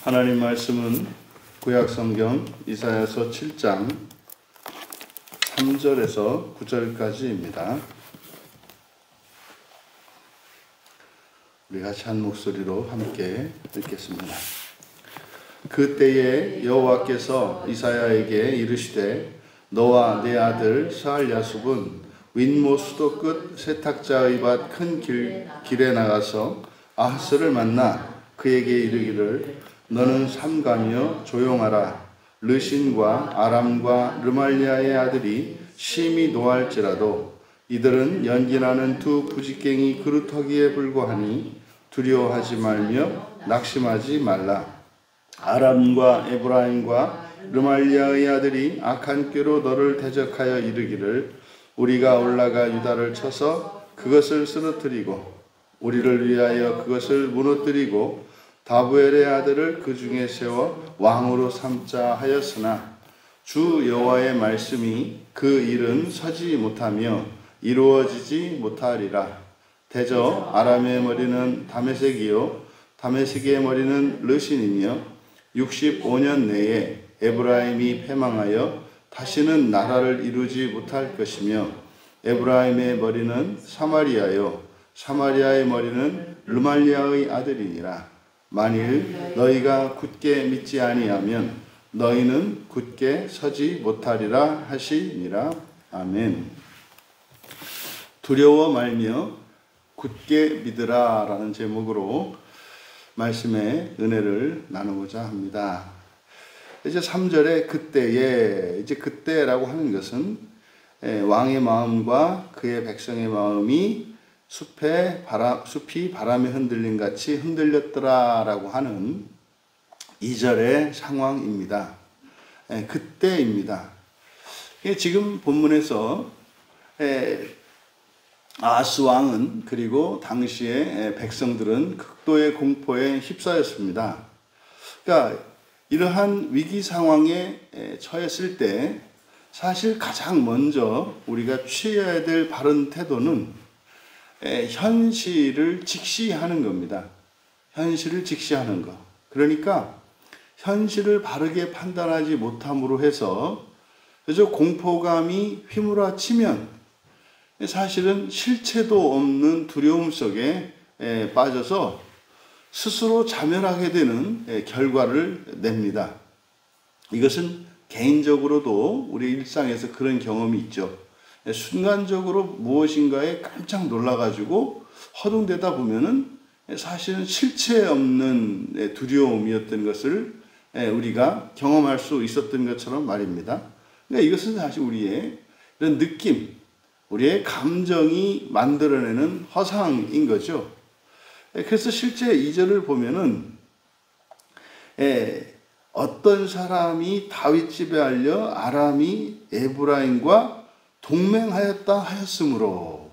하나님 말씀은 구약성경 이사야서 7장 3절에서 9절까지입니다. 우리 같이 한 목소리로 함께 읽겠습니다. 그때에 여호와께서 이사야에게 이르시되 너와 내 아들 스알야숲은 윗모 수도 끝 세탁자의 밭 큰 길에 나가서 아하스를 만나 그에게 이르기를 너는 삼가며 조용하라. 르신과 아람과 르말리아의 아들이 심히 노할지라도 이들은 연기나는 두 부직갱이 그루터기에 불과하니 두려워하지 말며 낙심하지 말라. 아람과 에브라임과 르말리아의 아들이 악한 꾀로 너를 대적하여 이르기를 우리가 올라가 유다를 쳐서 그것을 쓰러뜨리고 우리를 위하여 그것을 무너뜨리고 다부엘의 아들을 그 중에 세워 왕으로 삼자 하였으나 주 여호와의 말씀이 그 일은 서지 못하며 이루어지지 못하리라. 대저 아람의 머리는 다메섹이요 다메섹의 머리는 르신이며 65년 내에 에브라임이 패망하여 다시는 나라를 이루지 못할 것이며 에브라임의 머리는 사마리아요 사마리아의 머리는 르말리아의 아들이니라. 만일 너희가 굳게 믿지 아니하면 너희는 굳게 서지 못하리라 하시니라. 아멘. 두려워 말며 굳게 믿으라 라는 제목으로 말씀의 은혜를 나누고자 합니다. 이제 3절에 그때에, 이제 그때라고 하는 것은 왕의 마음과 그의 백성의 마음이 숲이 바람에 흔들림 같이 흔들렸더라라고 하는 2절의 상황입니다. 그때입니다. 지금 본문에서 아하스 왕은 그리고 당시의 백성들은 극도의 공포에 휩싸였습니다. 그러니까 이러한 위기 상황에 처했을 때 사실 가장 먼저 우리가 취해야 될 바른 태도는 현실을 직시하는 겁니다. 현실을 직시하는 것. 그러니까 현실을 바르게 판단하지 못함으로 해서 그저 공포감이 휘몰아치면 사실은 실체도 없는 두려움 속에 빠져서 스스로 자멸하게 되는 결과를 냅니다. 이것은 개인적으로도 우리 일상에서 그런 경험이 있죠. 순간적으로 무엇인가에 깜짝 놀라가지고 허둥대다 보면은 사실은 실체 없는 두려움이었던 것을 우리가 경험할 수 있었던 것처럼 말입니다. 그러니까 이것은 사실 우리의 이런 느낌, 우리의 감정이 만들어내는 허상인 거죠. 그래서 실제 2절을 보면은 어떤 사람이 다윗 집에 알려 아람이 에브라임과 동맹하였다 하였으므로,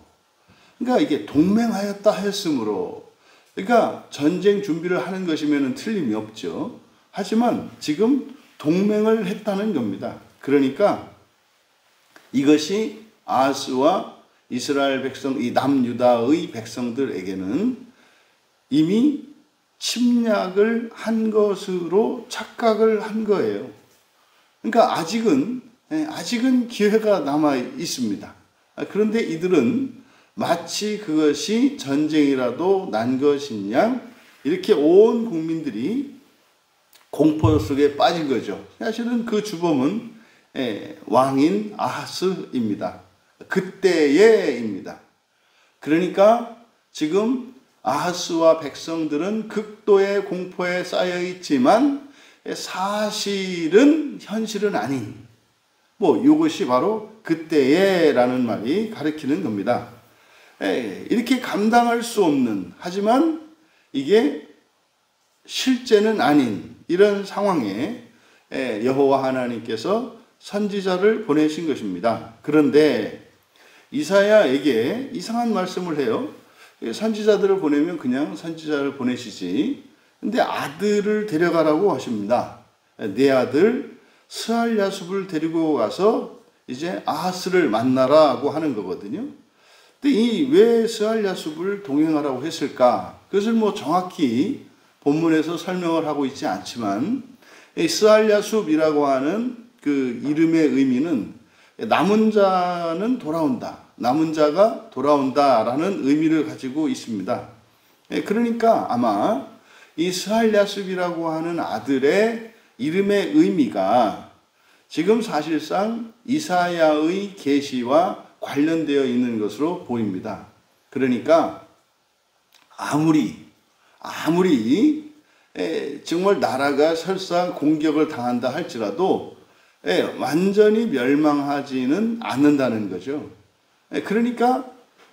그러니까 이게 동맹하였다 하였으므로, 그러니까 전쟁 준비를 하는 것이면 틀림이 없죠. 하지만 지금 동맹을 했다는 겁니다. 그러니까 이것이 아하스와 이스라엘 백성, 이 남유다의 백성들에게는 이미 침략을 한 것으로 착각을 한 거예요. 그러니까 아직은 기회가 남아 있습니다. 그런데 이들은 마치 그것이 전쟁이라도 난 것인 양 이렇게 온 국민들이 공포 속에 빠진 거죠. 사실은 그 주범은 왕인 아하스입니다. 그때에입니다. 그러니까 지금 아하스와 백성들은 극도의 공포에 쌓여 있지만 사실은 현실은 아닌 이것이 바로 그때에라는 말이 가리키는 겁니다. 이렇게 감당할 수 없는, 하지만 이게 실제는 아닌 이런 상황에 여호와 하나님께서 선지자를 보내신 것입니다. 그런데 이사야에게 이상한 말씀을 해요. 선지자들을 보내면 그냥 선지자를 보내시지. 근데 아들을 데려가라고 하십니다. 내 아들 스알야숲을 데리고 가서 이제 아하스를 만나라고 하는 거거든요. 근데 왜 스알야숲을 동행하라고 했을까? 그것을 정확히 본문에서 설명을 하고 있지 않지만 이 스알랴숲이라고 하는 그 이름의 의미는 남은 자는 돌아온다, 남은 자가 돌아온다라는 의미를 가지고 있습니다. 그러니까 아마 이 스알랴숲이라고 하는 아들의 이름의 의미가 지금 사실상 이사야의 계시와 관련되어 있는 것으로 보입니다. 그러니까 아무리 정말 나라가 설사 공격을 당한다 할지라도 완전히 멸망하지는 않는다는 거죠. 그러니까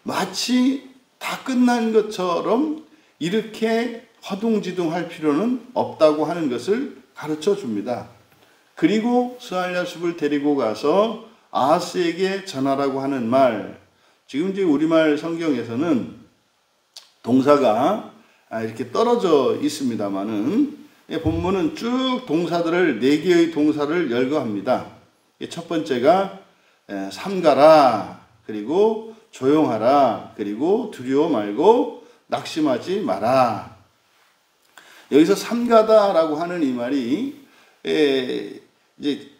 마치 다 끝난 것처럼 이렇게 허둥지둥할 필요는 없다고 하는 것을 가르쳐 줍니다. 그리고 스알랴숲을 데리고 가서 아하스에게 전하라고 하는 말, 지금 이제 우리말 성경에서는 동사가 이렇게 떨어져 있습니다만은 본문은 쭉 동사들을 4개의 동사를 열거합니다. 첫 번째가 삼가라, 그리고 조용하라, 그리고 두려워 말고 낙심하지 마라. 여기서 삼가다라고 하는 이 말이 이제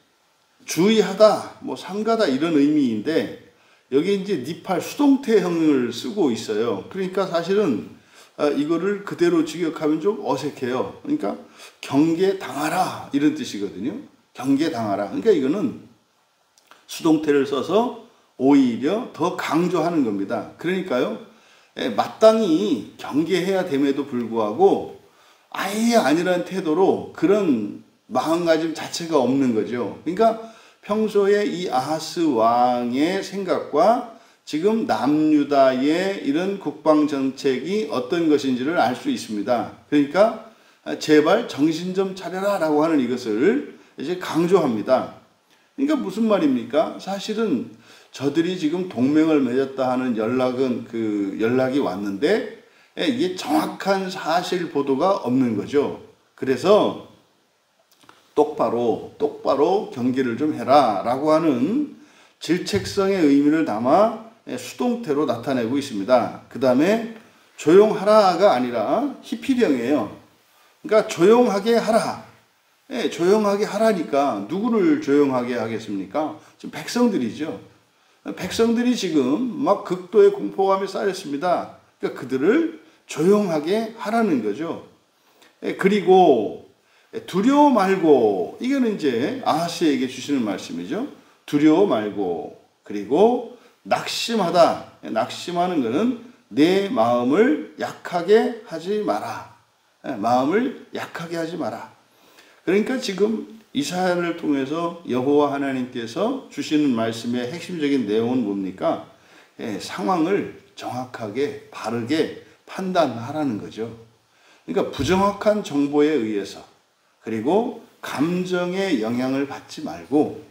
주의하다, 뭐 삼가다 이런 의미인데 여기 이제 니팔 수동태형을 쓰고 있어요. 그러니까 사실은 이거를 그대로 직역하면 좀 어색해요. 그러니까 경계당하라 이런 뜻이거든요. 경계당하라. 그러니까 이거는 수동태를 써서 오히려 더 강조하는 겁니다. 그러니까요, 마땅히 경계해야 됨에도 불구하고 아예 아니라는 태도로 그런 마음가짐 자체가 없는 거죠. 그러니까 평소에 이 아하스 왕의 생각과 지금 남유다의 이런 국방 정책이 어떤 것인지를 알 수 있습니다. 그러니까 제발 정신 좀 차려라 라고 하는 이것을 이제 강조합니다. 그러니까 무슨 말입니까? 사실은 저들이 지금 동맹을 맺었다 하는 연락이 왔는데 이게 정확한 사실 보도가 없는 거죠. 그래서 똑바로 경계를 좀 해라 라고 하는 질책성의 의미를 담아 수동태로 나타내고 있습니다. 그 다음에 조용하라가 아니라 히피령이에요. 그러니까 조용하게 하라. 조용하게 하라니까 누구를 조용하게 하겠습니까? 지금 백성들이죠. 백성들이 지금 막 극도의 공포감에 쌓였습니다. 그러니까 그들을 조용하게 하라는 거죠. 그리고 두려워 말고, 이거는 이제 아하스에게 주시는 말씀이죠. 두려워 말고, 그리고 낙심하다. 낙심하는 것은 내 마음을 약하게 하지 마라. 마음을 약하게 하지 마라. 그러니까 지금 이사야를 통해서 여호와 하나님께서 주시는 말씀의 핵심적인 내용은 뭡니까? 상황을 정확하게 바르게 판단하라는 거죠. 그러니까 부정확한 정보에 의해서, 그리고 감정의 영향을 받지 말고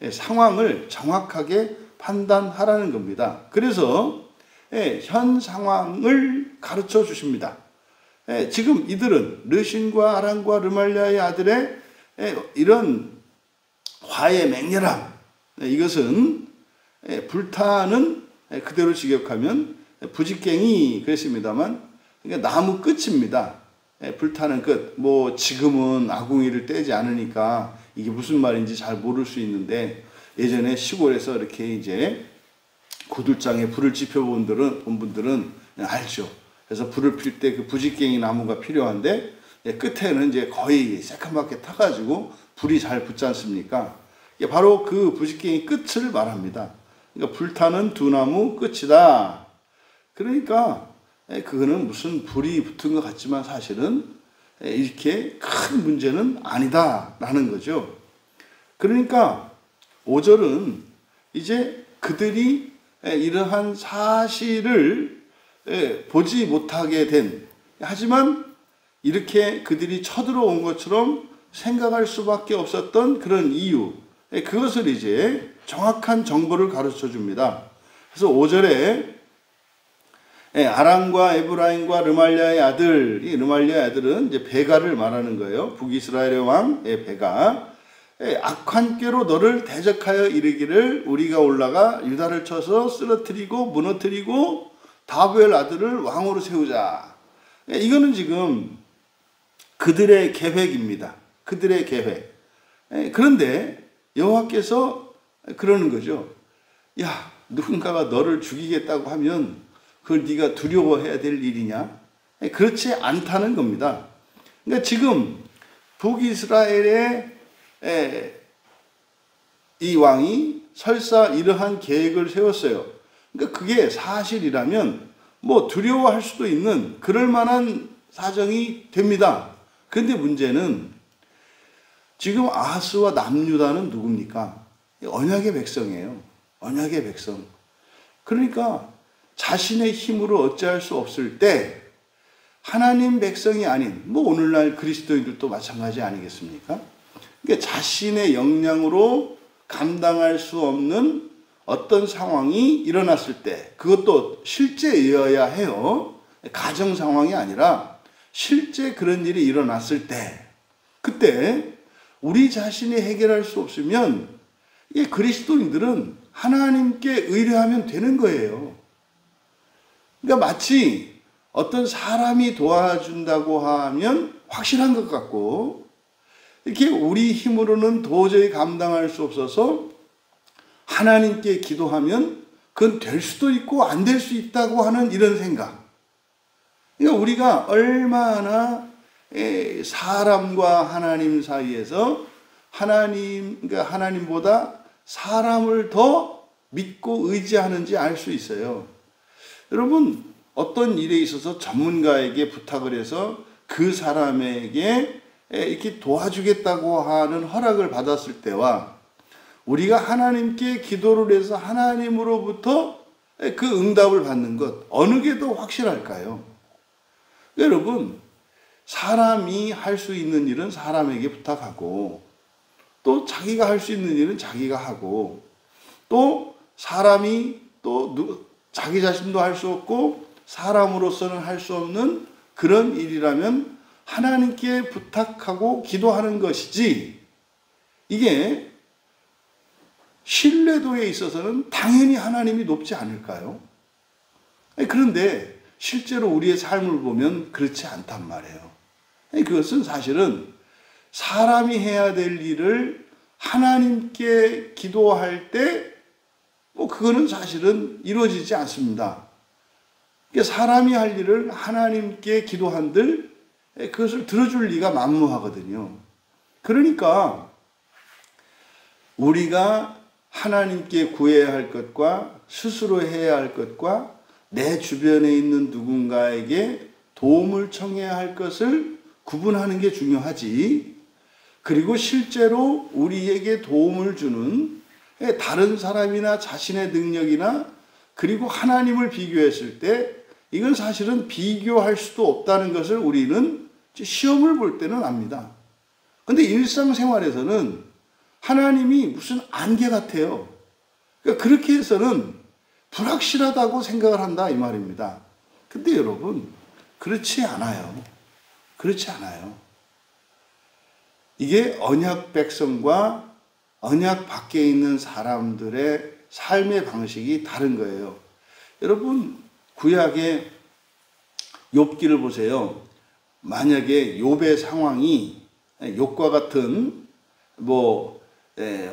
상황을 정확하게 판단하라는 겁니다. 그래서 현 상황을 가르쳐 주십니다. 지금 이들은 르신과 아람과 르말리아의 아들의 이런 화의 맹렬함, 이것은 불타는, 그대로 직역하면 부직갱이 그랬습니다만, 그러니까 나무 끝입니다. 불타는 끝. 뭐 지금은 아궁이를 떼지 않으니까 이게 무슨 말인지 잘 모를 수 있는데, 예전에 시골에서 이렇게 이제 구들장에 불을 지펴본 분들은 알죠. 그래서 불을 필 때 그 부직갱이 나무가 필요한데 끝에는 이제 거의 새카맣게 타가지고 불이 잘 붙지 않습니까? 바로 그 부직갱이 끝을 말합니다. 그러니까 불타는 두 나무 끝이다. 그러니까 그거는 무슨 불이 붙은 것 같지만 사실은 이렇게 큰 문제는 아니다라는 거죠. 그러니까 5절은 이제 그들이 이러한 사실을 보지 못하게 된, 하지만 이렇게 그들이 쳐들어온 것처럼 생각할 수밖에 없었던 그런 이유, 그것을 이제 정확한 정보를 가르쳐 줍니다. 그래서 5절에 아람과 에브라임과 르말리아의 아들, 이 르말리아의 아들은 이제 베가를 말하는 거예요. 북이스라엘의 왕의 베가. 악한 꾀로 너를 대적하여 이르기를 우리가 올라가 유다를 쳐서 쓰러뜨리고 무너뜨리고 다브엘 아들을 왕으로 세우자. 이거는 지금 그들의 계획입니다. 그들의 계획. 그런데 여호와께서 그러는 거죠. 야, 누군가가 너를 죽이겠다고 하면 그걸 네가 두려워해야 될 일이냐? 그렇지 않다는 겁니다. 그러니까 지금 북이스라엘의 이 왕이 설사 이러한 계획을 세웠어요. 그러니까 그게 사실이라면 뭐 두려워할 수도 있는 그럴 만한 사정이 됩니다. 그런데 문제는 지금 아하스와 남유다는 누굽니까? 언약의 백성이에요. 언약의 백성. 그러니까 자신의 힘으로 어찌할 수 없을 때 하나님 백성이 아닌 뭐 오늘날 그리스도인들도 마찬가지 아니겠습니까? 그러니까 자신의 역량으로 감당할 수 없는 어떤 상황이 일어났을 때 그것도 실제여야 해요. 가정 상황이 아니라 실제 그런 일이 일어났을 때 그때 우리 자신이 해결할 수 없으면 이 그리스도인들은 하나님께 의뢰하면 되는 거예요. 그러니까 마치 어떤 사람이 도와준다고 하면 확실한 것 같고 이렇게 우리 힘으로는 도저히 감당할 수 없어서 하나님께 기도하면 그건 될 수도 있고 안 될 수 있다고 하는 이런 생각. 그러니까 우리가 얼마나 사람과 하나님 사이에서 그러니까 하나님보다 사람을 더 믿고 의지하는지 알 수 있어요. 여러분, 어떤 일에 있어서 전문가에게 부탁을 해서 그 사람에게 이렇게 도와주겠다고 하는 허락을 받았을 때와 우리가 하나님께 기도를 해서 하나님으로부터 그 응답을 받는 것 어느 게 더 확실할까요? 여러분, 사람이 할 수 있는 일은 사람에게 부탁하고 또 자기가 할 수 있는 일은 자기가 하고 또 사람이 또 자기 자신도 할 수 없고 사람으로서는 할 수 없는 그런 일이라면 하나님께 부탁하고 기도하는 것이지 이게 신뢰도에 있어서는 당연히 하나님이 높지 않을까요? 그런데 실제로 우리의 삶을 보면 그렇지 않단 말이에요. 그것은 사실은 사람이 해야 될 일을 하나님께 기도할 때 그거는 사실은 이루어지지 않습니다. 사람이 할 일을 하나님께 기도한들 그것을 들어줄 리가 만무하거든요. 그러니까 우리가 하나님께 구해야 할 것과 스스로 해야 할 것과 내 주변에 있는 누군가에게 도움을 청해야 할 것을 구분하는 게 중요하지. 그리고 실제로 우리에게 도움을 주는 다른 사람이나 자신의 능력이나 그리고 하나님을 비교했을 때 이건 사실은 비교할 수도 없다는 것을 우리는 시험을 볼 때는 압니다. 그런데 일상생활에서는 하나님이 무슨 안개 같아요. 그러니까 그렇게 해서는 불확실하다고 생각을 한다 이 말입니다. 근데 여러분 그렇지 않아요. 그렇지 않아요. 이게 언약 백성과 언약 밖에 있는 사람들의 삶의 방식이 다른 거예요. 여러분 구약의 욥기를 보세요. 만약에 욥의 상황이 욥과 같은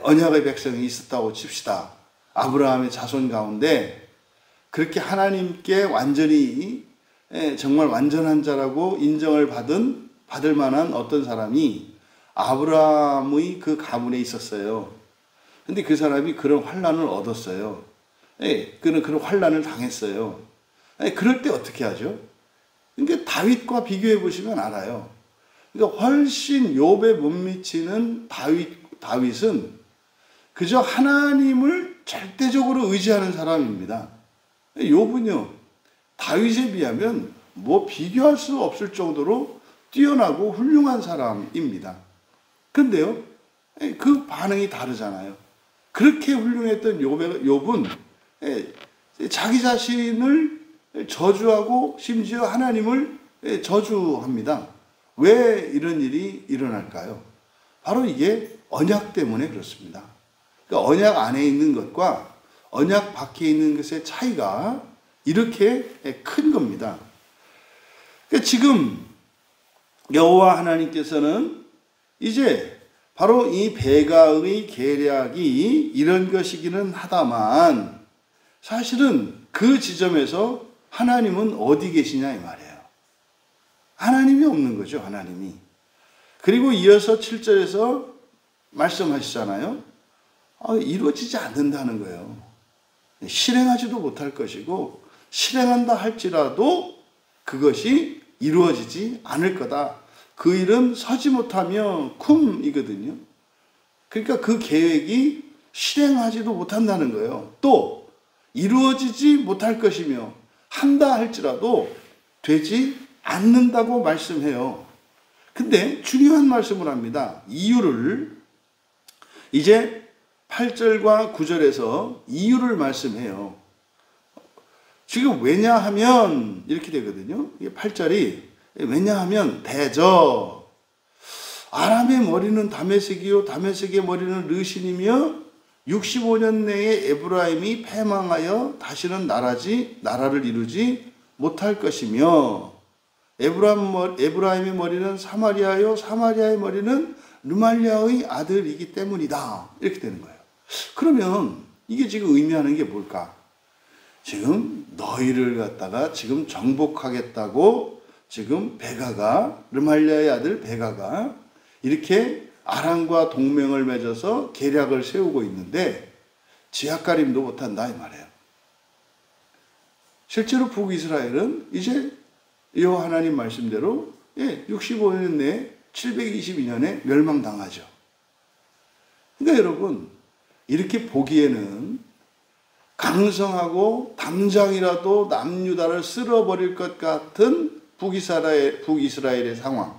언약의 백성이 있었다고 칩시다. 아브라함의 자손 가운데 그렇게 하나님께 완전히 정말 완전한 자라고 인정을 받을 만한 어떤 사람이 아브라함의 그 가문에 있었어요. 근데 그 사람이 그런 환난을 얻었어요. 그런 환난을 당했어요. 그럴 때 어떻게 하죠? 그러니까 다윗과 비교해 보시면 알아요. 그러니까 훨씬 욥에 못 미치는 다윗은 그저 하나님을 절대적으로 의지하는 사람입니다. 욥은요, 다윗에 비하면 비교할 수 없을 정도로 뛰어나고 훌륭한 사람입니다. 그런데요, 그 반응이 다르잖아요. 그렇게 훌륭했던 욥은 자기 자신을 저주하고 심지어 하나님을 저주합니다. 왜 이런 일이 일어날까요? 바로 이게 언약 때문에 그렇습니다. 그러니까 언약 안에 있는 것과 언약 밖에 있는 것의 차이가 이렇게 큰 겁니다. 그러니까 지금 여호와 하나님께서는 이제 바로 이 배가의 계략이 이런 것이기는 하다만 사실은 그 지점에서 하나님은 어디 계시냐 이 말이에요. 하나님이 없는 거죠, 하나님이. 그리고 이어서 7절에서 말씀하시잖아요. 이루어지지 않는다는 거예요. 실행하지도 못할 것이고 실행한다 할지라도 그것이 이루어지지 않을 거다. 그 일은 서지 못하며 쿰이거든요. 그러니까 그 계획이 실행하지도 못한다는 거예요. 또 이루어지지 못할 것이며 한다 할지라도 되지 않는다고 말씀해요. 근데 중요한 말씀을 합니다. 이유를 이제 8절과 9절에서 이유를 말씀해요. 지금 왜냐하면 이렇게 되거든요. 이게 8절이 왜냐하면 대저 아람의 머리는 다메섹이요 다메섹의 머리는 르신이며 65년 내에 에브라임이 패망하여 다시는 나라를 이루지 못할 것이며 에브라임의 머리는 사마리아요 사마리아의 머리는 르말리아의 아들이기 때문이다. 이렇게 되는 거예요. 그러면 이게 지금 의미하는 게 뭘까? 지금 너희를 갖다가 지금 정복하겠다고 지금 베가가 르말리아의 아들 베가가 이렇게 아람과 동맹을 맺어서 계략을 세우고 있는데 지하가림도 못한다 이 말이에요. 실제로 북이스라엘은 이제 여호와 하나님 말씀대로 65년 내에 722년에 멸망당하죠. 그러니까 여러분 이렇게 보기에는 강성하고 당장이라도 남유다를 쓸어버릴 것 같은 북이스라엘의 상황,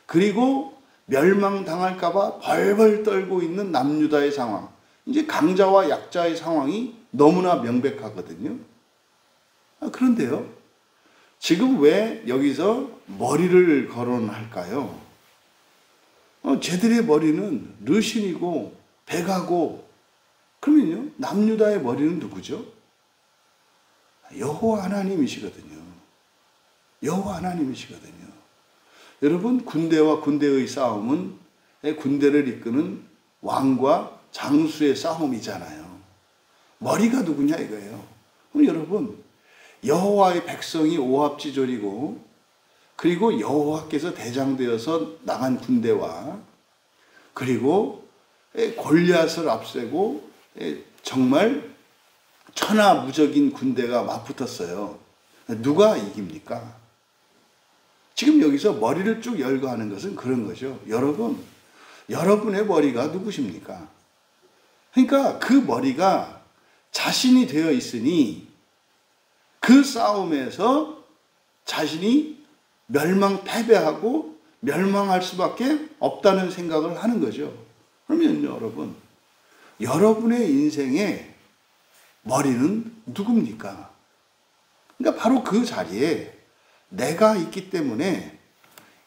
그리고 멸망당할까봐 벌벌 떨고 있는 남유다의 상황, 이제 강자와 약자의 상황이 너무나 명백하거든요. 그런데요, 지금 왜 여기서 머리를 거론할까요? 쟤들의 머리는 르신이고 베가고, 그러면요 남유다의 머리는 누구죠? 여호와 하나님이시거든요. 여호와 하나님이시거든요. 여러분 군대와 군대의 싸움은 군대를 이끄는 왕과 장수의 싸움이잖아요. 머리가 누구냐 이거예요. 그럼 여러분 여호와의 백성이 오합지졸이고 그리고 여호와께서 대장되어서 나간 군대와 그리고 골리앗을 앞세고 정말 천하무적인 군대가 맞붙었어요. 누가 이깁니까? 지금 여기서 머리를 쭉 열거하는 것은 그런 거죠. 여러분, 여러분의 머리가 누구십니까? 그러니까 그 머리가 자신이 되어 있으니 그 싸움에서 자신이 패배하고 멸망할 수밖에 없다는 생각을 하는 거죠. 그러면 여러분, 여러분의 인생의 머리는 누굽니까? 그러니까 바로 그 자리에 내가 있기 때문에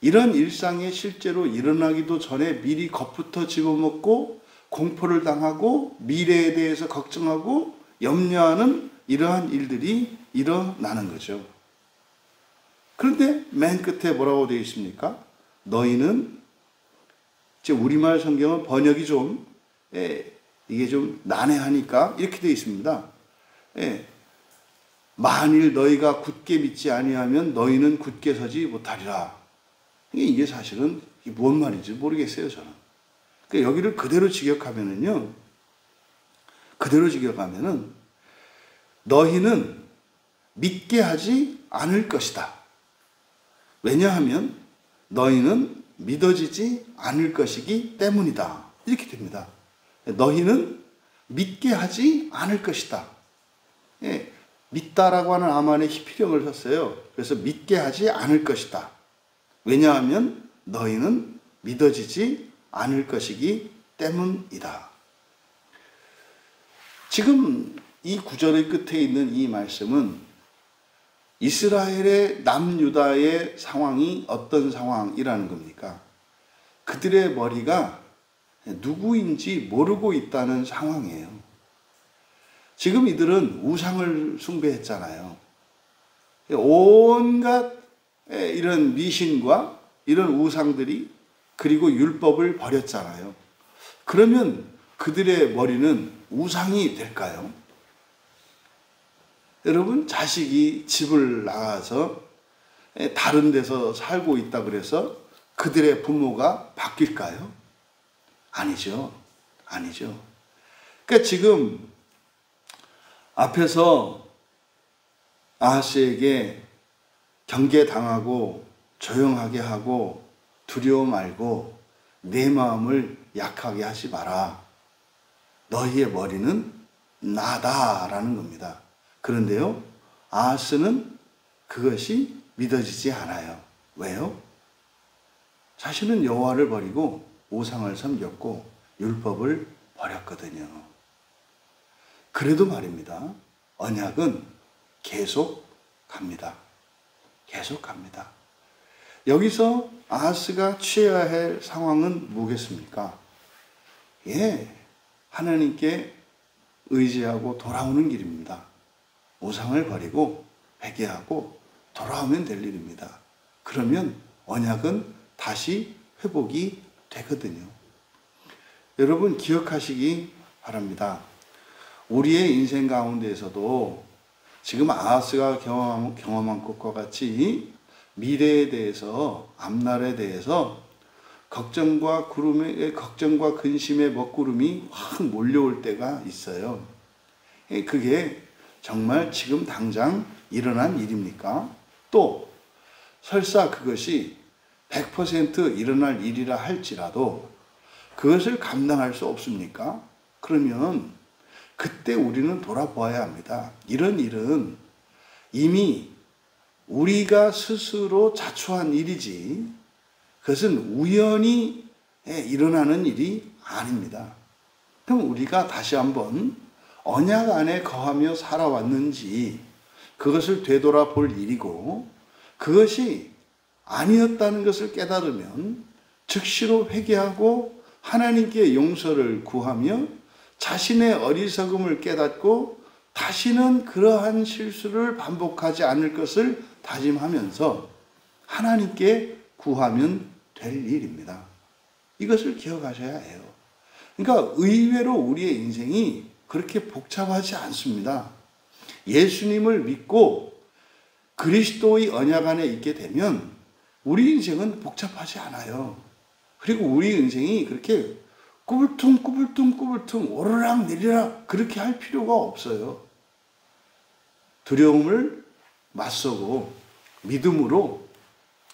이런 일상에 실제로 일어나기도 전에 미리 겁부터 집어먹고 공포를 당하고 미래에 대해서 걱정하고 염려하는 이러한 일들이 일어나는 거죠. 그런데 맨 끝에 뭐라고 되어 있습니까? 너희는, 제 우리말 성경은 번역이 좀 이게 좀 난해하니까 이렇게 되어 있습니다. 만일 너희가 굳게 믿지 아니하면 너희는 굳게 서지 못하리라. 이게 사실은 뭔 말인지 모르겠어요, 저는. 그러니까 여기를 그대로 직역하면은 너희는 믿게 하지 않을 것이다. 왜냐하면 너희는 믿어지지 않을 것이기 때문이다. 이렇게 됩니다. 너희는 믿게 하지 않을 것이다. 믿다라고 하는 아만의 히피령을 썼어요. 그래서 믿게 하지 않을 것이다. 왜냐하면 너희는 믿어지지 않을 것이기 때문이다. 지금 이 구절의 끝에 있는 이 말씀은 이스라엘의 남유다의 상황이 어떤 상황이라는 겁니까? 그들의 머리가 누구인지 모르고 있다는 상황이에요. 지금 이들은 우상을 숭배했잖아요. 온갖 이런 미신과 이런 우상들이 그리고 율법을 버렸잖아요. 그러면 그들의 머리는 우상이 될까요? 여러분, 자식이 집을 나가서 다른 데서 살고 있다 그래서 그들의 부모가 바뀔까요? 아니죠. 아니죠. 그러니까 지금 앞에서 아하스에게 경계당하고 조용하게 하고 두려워 말고 내 마음을 약하게 하지 마라. 너희의 머리는 나다라는 겁니다. 그런데요, 아하스는 그것이 믿어지지 않아요. 왜요? 자신은 여호와를 버리고 우상을 섬겼고 율법을 버렸거든요. 그래도 말입니다. 언약은 계속 갑니다. 계속 갑니다. 여기서 아하스가 취해야 할 상황은 뭐겠습니까? 하나님께 의지하고 돌아오는 길입니다. 우상을 버리고 회개하고 돌아오면 될 일입니다. 그러면 언약은 다시 회복이 되거든요. 여러분, 기억하시기 바랍니다. 우리의 인생 가운데에서도 지금 아하스가 경험한 것과 같이 미래에 대해서, 앞날에 대해서 걱정과 근심의 먹구름이 확 몰려올 때가 있어요. 그게 정말 지금 당장 일어난 일입니까? 또 설사 그것이 100% 일어날 일이라 할지라도 그것을 감당할 수 없습니까? 그러면 그때 우리는 돌아보아야 합니다. 이런 일은 이미 우리가 스스로 자초한 일이지 그것은 우연히 일어나는 일이 아닙니다. 그럼 우리가 다시 한번 언약 안에 거하며 살아왔는지 그것을 되돌아볼 일이고, 그것이 아니었다는 것을 깨달으면 즉시로 회개하고 하나님께 용서를 구하며 자신의 어리석음을 깨닫고 다시는 그러한 실수를 반복하지 않을 것을 다짐하면서 하나님께 구하면 될 일입니다. 이것을 기억하셔야 해요. 그러니까 의외로 우리의 인생이 그렇게 복잡하지 않습니다. 예수님을 믿고 그리스도의 언약 안에 있게 되면 우리 인생은 복잡하지 않아요. 그리고 우리 인생이 그렇게 꾸불퉁 오르락 내리락 그렇게 할 필요가 없어요. 두려움을 맞서고 믿음으로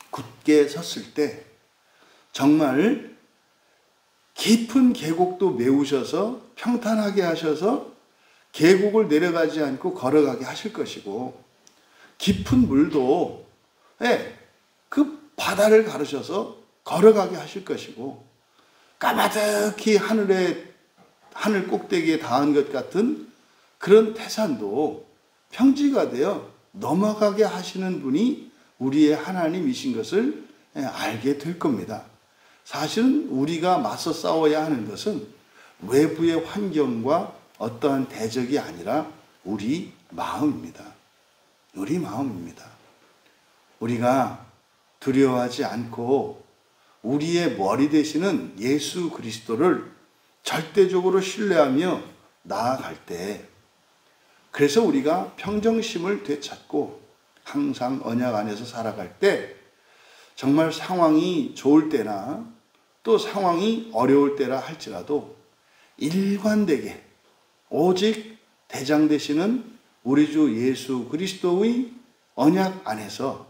굳게 섰을 때 정말 깊은 계곡도 메우셔서 평탄하게 하셔서 계곡을 내려가지 않고 걸어가게 하실 것이고, 깊은 물도 그 바다를 가르셔서 걸어가게 하실 것이고, 까마득히 하늘 꼭대기에 닿은 것 같은 그런 태산도 평지가 되어 넘어가게 하시는 분이 우리의 하나님이신 것을 알게 될 겁니다. 사실은 우리가 맞서 싸워야 하는 것은 외부의 환경과 어떠한 대적이 아니라 우리 마음입니다. 우리 마음입니다. 우리가 두려워하지 않고 우리의 머리 되시는 예수 그리스도를 절대적으로 신뢰하며 나아갈 때, 그래서 우리가 평정심을 되찾고 항상 언약 안에서 살아갈 때 정말 상황이 좋을 때나 또 상황이 어려울 때라 할지라도 일관되게 오직 대장 되시는 우리 주 예수 그리스도의 언약 안에서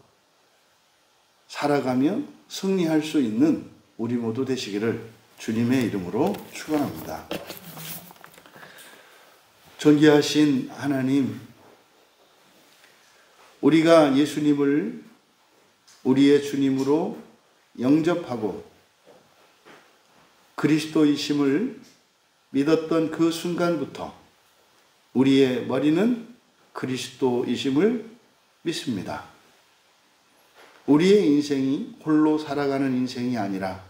살아가며 승리할 수 있는 우리 모두 되시기를 주님의 이름으로 축원합니다. 존귀하신 하나님, 우리가 예수님을 우리의 주님으로 영접하고 그리스도이심을 믿었던 그 순간부터 우리의 머리는 그리스도이심을 믿습니다. 우리의 인생이 홀로 살아가는 인생이 아니라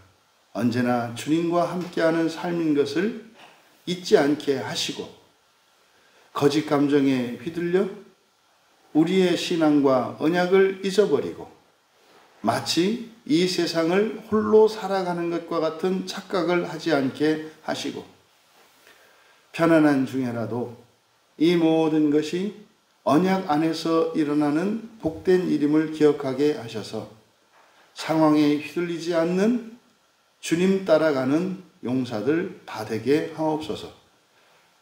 언제나 주님과 함께하는 삶인 것을 잊지 않게 하시고, 거짓 감정에 휘둘려 우리의 신앙과 언약을 잊어버리고 마치 이 세상을 홀로 살아가는 것과 같은 착각을 하지 않게 하시고, 편안한 중에라도 이 모든 것이 언약 안에서 일어나는 복된 일임을 기억하게 하셔서 상황에 휘둘리지 않는 주님 따라가는 용사들 다 되게 하옵소서.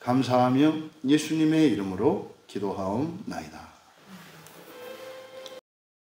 감사하며 예수님의 이름으로 기도하옵나이다.